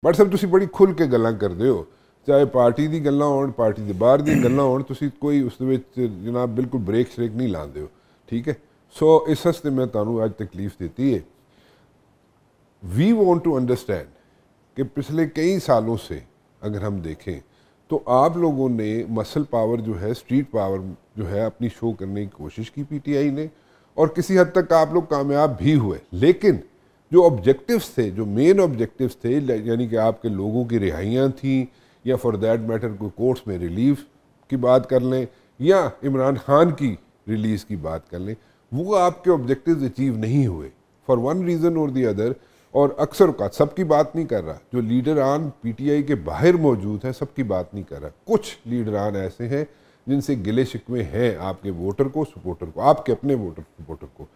But सब तुसी बड़ी खुल के गल्लां करदे हो, चाहे पार्टी दी गल्लां होण, पार्टी दे बाहर दी गल्लां होण, तुसी कोई उस विच जनाब बिल्कुल ब्रेक श्रेक नहीं लांदे हो, ठीक है। सो इस हस्ते मैं तुहानू अज तकलीफ देती है। वी वॉन्ट टू अंडरस्टैंड कि पिछले कई सालों से अगर हम देखें तो आप लोगों ने मसल पावर जो है, स्ट्रीट पावर जो है, अपनी शो करने की कोशिश की पीटीआई ने, और किसी हद तक आप लोग कामयाब भी हुए। लेकिन जो ऑब्जेक्टिव्स थे, जो मेन ऑब्जेक्टिव्स थे, यानी कि आपके लोगों की रिहाइयाँ थी, या फॉर दैट मैटर कोई कोर्ट्स में रिलीफ की बात कर लें, या इमरान खान की रिलीज़ की बात कर लें, वो आपके ऑब्जेक्टिव्स अचीव नहीं हुए फॉर वन रीज़न और दी अदर। और अक्सर का सबकी बात नहीं कर रहा, जो लीडरान पीटीआई के बाहर मौजूद हैं सबकी बात नहीं कर रहा, कुछ लीडरान ऐसे हैं जिनसे गिले शिकवे हैं आपके वोटर को, सपोर्टर को, आपके अपने वोटर सपोर्टर को।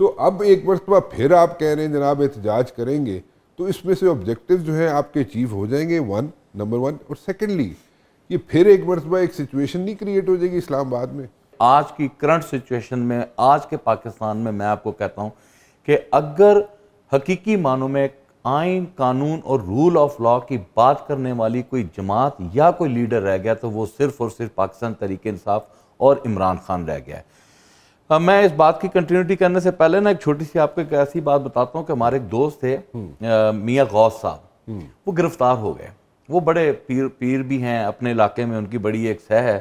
सो अब एक मरतबा फिर आप कह रहे हैं जनाब एहतजाज करेंगे, तो इसमें से ऑब्जेक्टिव जो है आपके अचीव हो जाएंगे, नंबर वन। और सेकेंडली, ये फिर एक मरतबा एक सिचुएशन नहीं क्रिएट हो जाएगी इस्लामाबाद में। आज की करंट सिचुएशन में, आज के पाकिस्तान में, मैं आपको कहता हूँ कि अगर हकीकी मानों में आइन, कानून और रूल ऑफ लॉ की बात करने वाली कोई जमात या कोई लीडर रह गया तो वो सिर्फ और सिर्फ पाकिस्तान तहरीक इंसाफ और इमरान खान रह गया है। मैं इस बात की कंटिन्यूटी करने से पहले ना एक छोटी सी आपको एक ऐसी बात बताता हूँ कि हमारे एक दोस्त थे मियाँ गौस साहब, वो गिरफ्तार हो गए। वो बड़े पीर भी हैं, अपने इलाके में उनकी बड़ी एक सह है।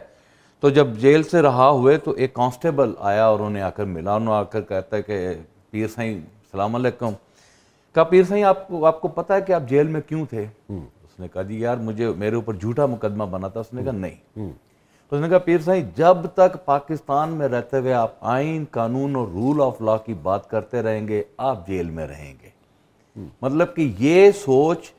तो जब जेल से रहा हुए तो एक कांस्टेबल आया और उन्हें आकर मिला। उन्होंने आकर कहता है कि पीर साईं सलाम अलैकुम। कहा पीर साईं आपको पता है कि आप जेल में क्यों थे? उसने कहा जी यार मेरे ऊपर झूठा मुकदमा बना था। उसने कहा नहीं। तो उसने कहा पीर साईं जब तक पाकिस्तान में रहते हुए आप आइन, कानून और रूल ऑफ लॉ की बात करते रहेंगे आप जेल में रहेंगे। मतलब कि ये सोच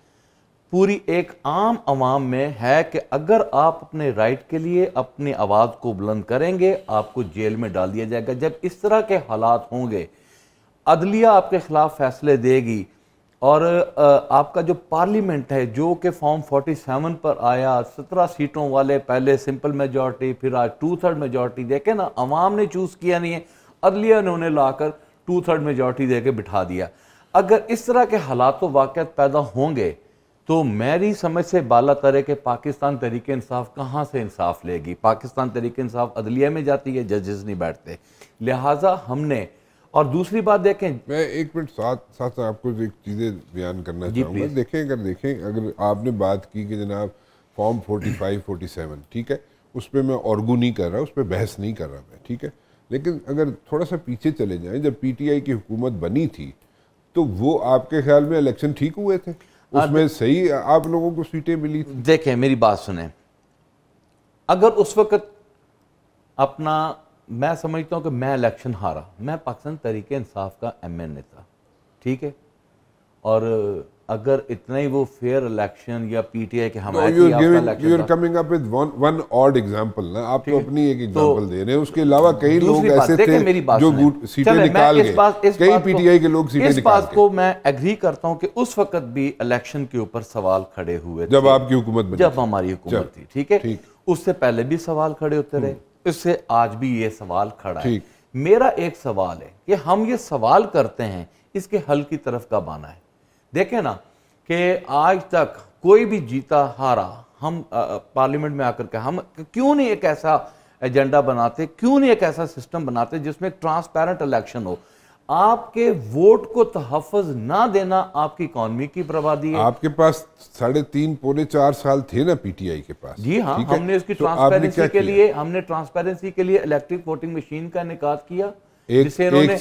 पूरी एक आम आवाम में है कि अगर आप अपने राइट के लिए अपनी आवाज़ को बुलंद करेंगे आपको जेल में डाल दिया जाएगा। जब इस तरह के हालात होंगे, अदलिया आपके खिलाफ फैसले देगी, और आपका जो पार्लियामेंट है जो कि फॉर्म 47 पर आया, 17 सीटों वाले, पहले सिंपल मेजॉरिटी, फिर आज 2/3 मेजॉरिटी, देखे ना, अवाम ने चूज़ किया नहीं है, अदलिया ने उन्हें लाकर 2/3 मेजॉरिटी दे के बिठा दिया। अगर इस तरह के हालात वाक़यात पैदा होंगे तो मेरी समझ से बाला तर है कि पाकिस्तान तहरीक इंसाफ कहाँ से इंसाफ लेगी। पाकिस्तान तहरीक इंसाफ अदलिया में जाती है, जजेस नहीं बैठते। लिहाजा हमने, और दूसरी बात देखें, मैं एक मिनट साथ आपको एक चीज़ें बयान करना चाहूँगा। देखें अगर आपने बात की कि जनाब फॉर्म 45-47, ठीक है, उस पर मैं आर्गू नहीं कर रहा, उस पर बहस नहीं कर रहा मैं, ठीक है। लेकिन अगर थोड़ा सा पीछे चले जाएं, जब पीटीआई की हुकूमत बनी थी तो वो आपके ख्याल में इलेक्शन ठीक हुए थे? उसमें सही आप लोगों को सीटें मिली थी? देखें मेरी बात सुने, अगर उस वक्त अपना, मैं समझता हूं कि मैं इलेक्शन हारा, मैं पाकिस्तान तहरीक इंसाफ का एमएनए था, ठीक है, और अगर इतना ही वो फेयर इलेक्शन या पीटीआई के हमारे you are coming up with one odd example ना, आप तो अपनी एक एग्जांपल दे रहे हैं, उसके अलावा कई लोग ऐसे थे जो सीटें निकाल गए, कई पीटीआई के लोग सीटें निकाल गए। इस बात को मैं एग्री करता हूं कि उस वक्त भी इलेक्शन के ऊपर सवाल खड़े हुए जब आपकी हुकूमत बनी, जब हमारी हुकूमत थी, ठीक है, उससे पहले भी सवाल खड़े होते रहे, इससे आज भी ये सवाल खड़ा है। मेरा एक सवाल है कि हम ये सवाल करते हैं, इसके हल की तरफ कब आना है? देखें ना कि आज तक कोई भी जीता हारा, हम पार्लियामेंट में आकर के हम क्यों नहीं एक ऐसा एजेंडा बनाते, क्यों नहीं एक ऐसा सिस्टम बनाते जिसमें ट्रांसपेरेंट इलेक्शन हो? आपके वोट को तहफ़्फ़ुज़ ना देना आपकी इकॉनमी की बर्बादी है। आपके पास 3.5 पौने 4 साल थे ना पीटीआई के पास। जी हाँ, हमने इसकी ट्रांसपेरेंसी के लिए, ट्रांसपेरेंसी के लिए इलेक्ट्रिक वोटिंग मशीन का इनेकाद किया, जिसे इन्होंने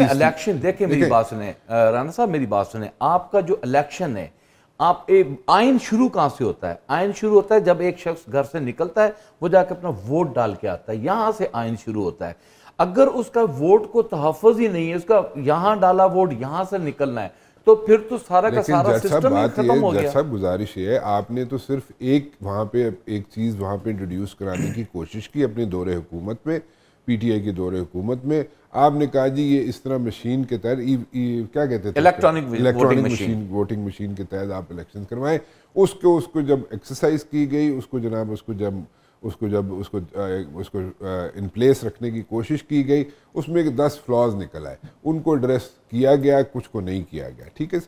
इलेक्शन, देखे मेरी बात सुने राना साहब, मेरी बात सुने, आपका जो इलेक्शन है, आप आइन शुरू कहां से होता है? आइन शुरू होता है जब एक शख्स घर से निकलता है, वो जाकर अपना वोट डाल के आता है, यहां से आइन शुरू होता है। अगर उसका वोट को तहफ़्फ़ुज़ ही नहीं है, उसका यहां डाला वोट यहां से निकलना है, तो फिर तो सारा का सारा सिस्टम ही खत्म हो गया। सब गुजारिश है, आपने तो सिर्फ एक वहां पे एक चीज वहां पे इंट्रोड्यूस कराने की कोशिश की अपने दौरे हुकूमत में, पीटीआई के दौरे हुकूमत में। आपने कहा जी ये इस तरह मशीन के तहत क्या कहते थे, इलेक्ट्रॉनिक वोटिंग मशीन के तहत आप इलेक्शन करवाएं। उसको जब एक्सरसाइज की गई, उसको जनाब उसको इन प्लेस रखने की कोशिश की गई, उसमें 10 फ्लॉज निकल आए, उनको एड्रेस किया गया, कुछ को नहीं किया गया, ठीक है।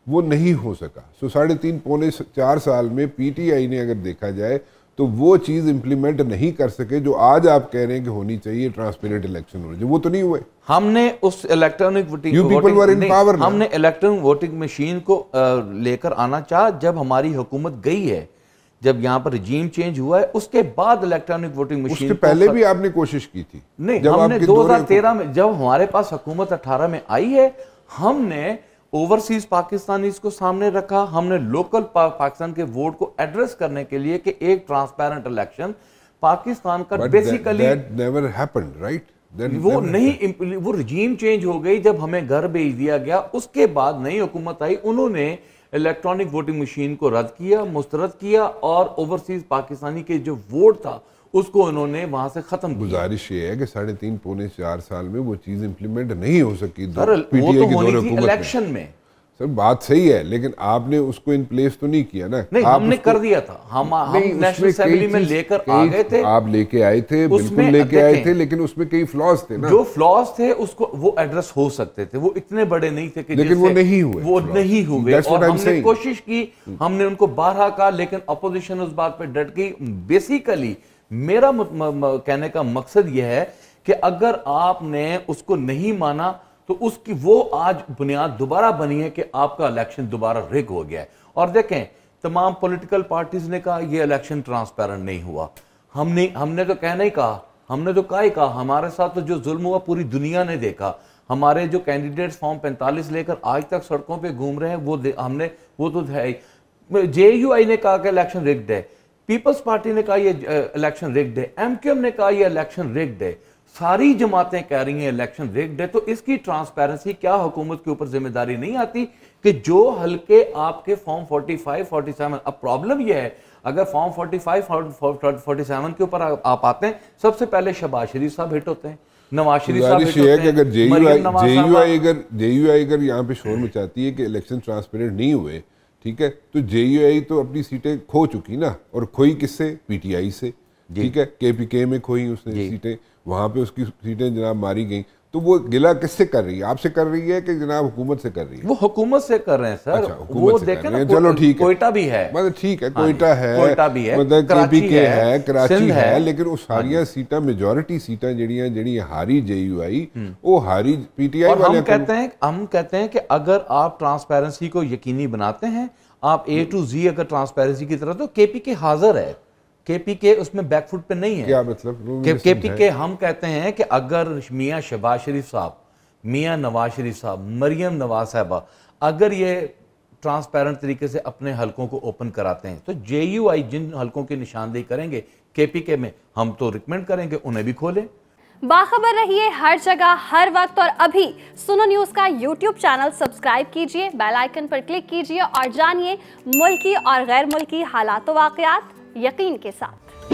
वो नहीं हो सका। सो 3.5 पौने 4 साल में पीटीआई ने अगर देखा जाए तो वो चीज़ इम्प्लीमेंट नहीं कर सके जो आज आप कह रहे हैं कि होनी चाहिए, ट्रांसपेरेंट इलेक्शन होने चाहिए, वो तो नहीं हुए। हमने उस इलेक्ट्रॉनिक हमने इलेक्ट्रॉनिक वोटिंग मशीन को लेकर आना चाहा जब हमारी हुकूमत गई है, जब यहाँ पर रजीम चेंज हुआ है, उसके बाद इलेक्ट्रॉनिक वोटिंग मशीन। उसके पहले भी आपने कोशिश की थी? नहीं, हमने 2013 में जब हमारे पास हुकूमत 18 में आई है, हमने ओवरसीज पाकिस्तानी को सामने रखा, हमने लोकल पाकिस्तान के वोट को एड्रेस करने के लिए कि एक ट्रांसपेरेंट इलेक्शन पाकिस्तान का बेसिकली नेवर हैपेंड, राइट? वो नहीं, वो रजीम चेंज हो गई जब हमें घर भेज दिया गया। उसके बाद नई हुकूमत आई, उन्होंने इलेक्ट्रॉनिक वोटिंग मशीन को रद्द किया, मुस्तरद किया और ओवरसीज पाकिस्तानी के जो वोट था उसको उन्होंने वहां से खत्म किया। गुजारिश ये है कि 3.5 पौने 4 साल में वो चीज इंप्लीमेंट नहीं हो सकी। सर वो तो होनी थी इलेक्शन में। सर बात सही है, लेकिन आपने उसको इन प्लेस तो नहीं किया ना। नहीं, हमने कर दिया था। हम नेशनल असेंबली में लेकर आ गए थे। आप लेके आए थे, बिल्कुल लेके आए थे, लेकिन उसमें कई फ्लॉज थे ना। जो फ्लॉज थे उसको वो एड्रेस हो सकते थे, वो इतने बड़े नहीं थे कि लेकिन वो नहीं हुए, वो नहीं हुए। और हमने कोशिश की, हमने उनको बारहा कहा, लेकिन अपोजिशन उस बात पे डट गई। बेसिकली मेरा कहने का मकसद यह है कि अगर आपने उसको नहीं माना तो उसकी वो आज बुनियाद दोबारा बनी है कि आपका इलेक्शन दोबारा रिग हो गया है। और देखें, तमाम पॉलिटिकल पार्टीज ने कहा ये इलेक्शन ट्रांसपेरेंट नहीं हुआ। हमने तो कहना ही कहा, हमने तो कहा ही कहा, हमारे साथ तो जो जुल्म हुआ पूरी दुनिया ने देखा। हमारे जो कैंडिडेट्स फॉर्म 45 लेकर आज तक सड़कों पे घूम रहे हैं, वो तो है। जेयूआई ने कहा कि इलेक्शन रिग्ड है, पीपल्स पार्टी ने कहा ये इलेक्शन रिग्ड है, एमक्यूएम ने कहा ये इलेक्शन रिग्ड है, सारी जमातें कह रही हैं इलेक्शन रिग्ड है। तो इसकी ट्रांसपेरेंसी क्या हुकूमत के ऊपर जिम्मेदारी नहीं आती कि जो हल्के आपके फॉर्म 45, 47, अब प्रॉब्लम यह है, अगर फॉर्म 45, 47 के ऊपर आप आते हैं, सबसे पहले शहबाज शरीफ साहब हिट होते हैं, नवाज शरीफ साहब हिट होते हैं। अगर जेयूआई अगर यहाँ पे शोर मचाती है कि इलेक्शन ट्रांसपेरेंट नहीं हुए, ठीक है, तो जेयूआई तो अपनी सीटें खो चुकी ना, और खोई किससे? पीटीआई से, ठीक है, केपीके में खोई उसने सीटें, वहां पे उसकी सीटें जनाब मारी गई। तो वो गिला किससे कर रही है? आपसे कर रही है कि जनाब हुकूमत से कर रही है? वो हुकूमत से कर रहे हैं सर। अच्छा, वो देखें ना, चलो ठीक है, कोयटा भी है, मतलब ठीक है, कोयटा है, मतलब केपीके है, कराची है, लेकिन वो सारिया सीटा, मेजोरिटी सीटा जड़ी हारी जेयूआई, वो हारी पीटीआई वाले। हम कहते हैं कि अगर आप ट्रांसपेरेंसी को यकीनी बनाते हैं, आप A to Z अगर ट्रांसपेरेंसी की तरह, तो केपीके हाजिर है। केपीके उसमें बैकफुट पे नहीं है। क्या मतलब? केपीके हम कहते हैं कि अगर मियां शहबाज शरीफ साहब, मियां नवाज शरीफ साहब, मरियम नवाज साहबा अगर ये ट्रांसपेरेंट तरीके से अपने हलकों को ओपन कराते हैं, तो जेयूआई जिन हलकों की निशानदेही करेंगे केपीके में, हम तो रिकमेंड करेंगे उन्हें भी खोलें। बाखबर रहिए हर जगह हर वक्त, और अभी सुनो न्यूज़ का यूट्यूब चैनल सब्सक्राइब कीजिए, बेल आइकन पर क्लिक कीजिए और जानिए मुल्की और गैर मुल्की हालात व वाक़यात यकीन के साथ।